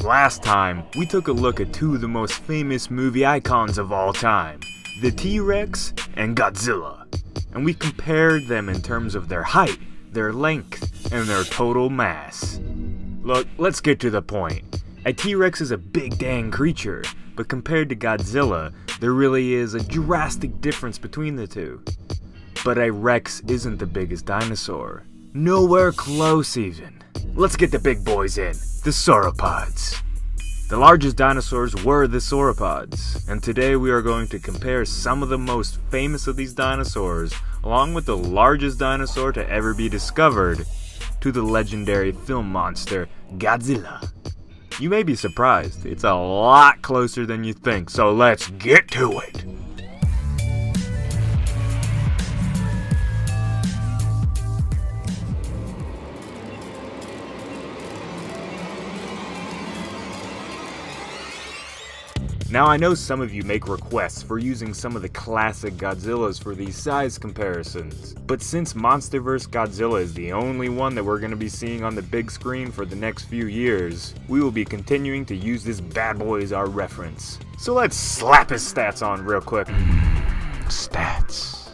last time, we took a look at two of the most famous movie icons of all time, the T-Rex and Godzilla, and we compared them in terms of their height, their length, and their total mass. Look, let's get to the point. A T-Rex is a big dang creature, but compared to Godzilla, there really is a drastic difference between the two. But a Rex isn't the biggest dinosaur. Nowhere close even. Let's get the big boys in, the Sauropods. The largest dinosaurs were the Sauropods, and today we are going to compare some of the most famous of these dinosaurs, along with the largest dinosaur to ever be discovered, to the legendary film monster, Godzilla. You may be surprised, it's a lot closer than you think, so let's get to it! Now I know some of you make requests for using some of the classic Godzillas for these size comparisons, but since Monsterverse Godzilla is the only one that we're going to be seeing on the big screen for the next few years, we will be continuing to use this bad boy as our reference. So let's slap his stats on real quick. Stats.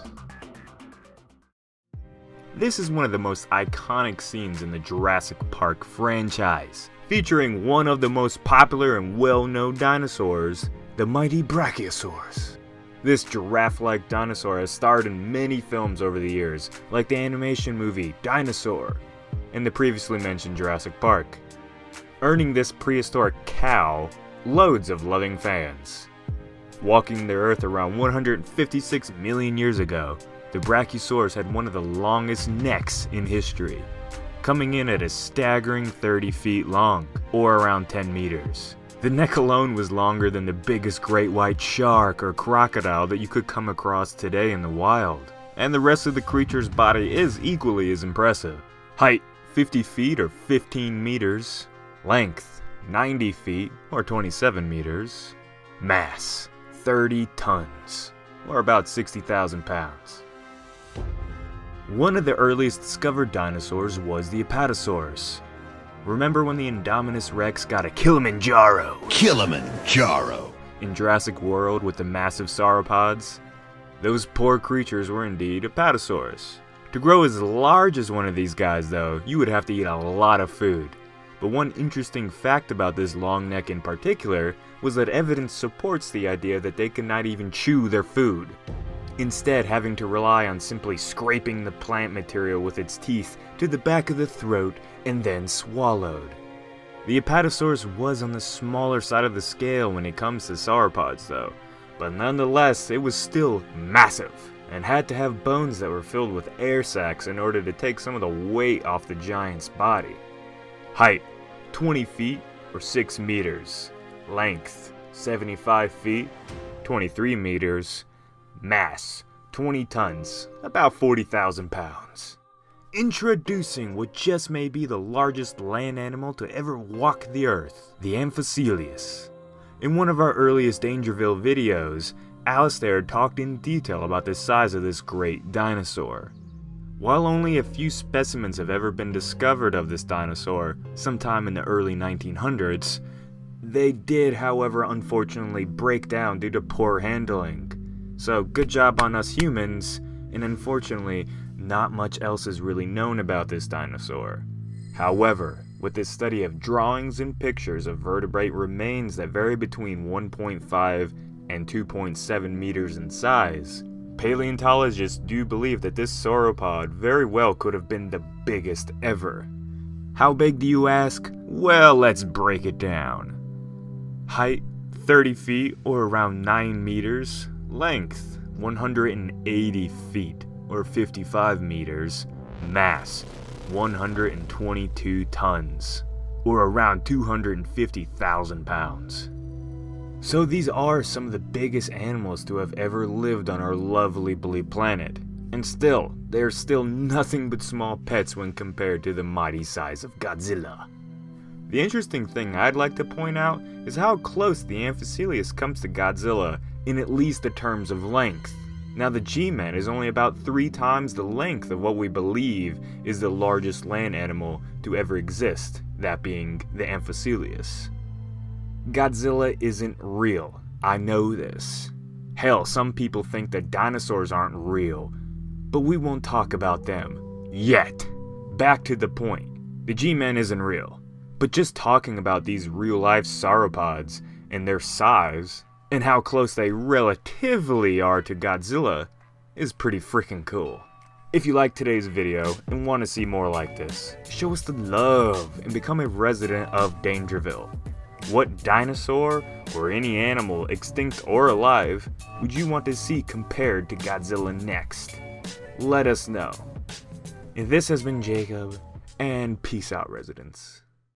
This is one of the most iconic scenes in the Jurassic Park franchise, featuring one of the most popular and well-known dinosaurs, the mighty Brachiosaurus. This giraffe-like dinosaur has starred in many films over the years, like the animation movie Dinosaur and the previously mentioned Jurassic Park, earning this prehistoric cow loads of loving fans. Walking the Earth around 156 million years ago, the Brachiosaurus had one of the longest necks in history, coming in at a staggering 30 feet long, or around 10 meters. The neck alone was longer than the biggest great white shark or crocodile that you could come across today in the wild. And the rest of the creature's body is equally as impressive. Height, 50 feet or 15 meters. Length, 90 feet or 27 meters. Mass, 30 tons, or about 60,000 pounds. One of the earliest discovered dinosaurs was the Apatosaurus. Remember when the Indominus Rex got a Kilimanjaro? In Jurassic World with the massive sauropods? Those poor creatures were indeed Apatosaurus. To grow as large as one of these guys though, you would have to eat a lot of food. But one interesting fact about this long neck in particular was that evidence supports the idea that they could not even chew their food, instead having to rely on simply scraping the plant material with its teeth to the back of the throat and then swallowed. The Apatosaurus was on the smaller side of the scale when it comes to sauropods though, but nonetheless it was still massive and had to have bones that were filled with air sacs in order to take some of the weight off the giant's body. Height, 20 feet or 6 meters. Length, 75 feet, 23 meters. Mass, 20 tons, about 40,000 pounds. Introducing what just may be the largest land animal to ever walk the earth, the Amphicelius. In one of our earliest DangerVille videos, Alistair talked in detail about the size of this great dinosaur. While only a few specimens have ever been discovered of this dinosaur, sometime in the early 1900s, they did, however, unfortunately break down due to poor handling. So good job on us humans, and unfortunately, not much else is really known about this dinosaur. However, with this study of drawings and pictures of vertebrate remains that vary between 1.5 and 2.7 meters in size, paleontologists do believe that this sauropod very well could have been the biggest ever. How big do you ask? Well, let's break it down. Height, 30 feet or around 9 meters. Length, 180 feet or 55 meters. Mass, 122 tons or around 250,000 pounds. So these are some of the biggest animals to have ever lived on our lovely blue planet. And still, they are still nothing but small pets when compared to the mighty size of Godzilla. The interesting thing I'd like to point out is how close the Amphicelius comes to Godzilla in at least the terms of length. Now the G-Man is only about 3 times the length of what we believe is the largest land animal to ever exist, that being the Amphicelius. Godzilla isn't real. I know this. Hell, some people think that dinosaurs aren't real, but we won't talk about them. Yet. Back to the point. The G-Man isn't real. But just talking about these real-life sauropods and their size, and how close they relatively are to Godzilla, is pretty freaking cool. If you liked today's video and want to see more like this, show us the love and become a resident of DangerVille. What dinosaur or any animal, extinct or alive, would you want to see compared to Godzilla next? Let us know. And this has been Jacob, and peace out, residents.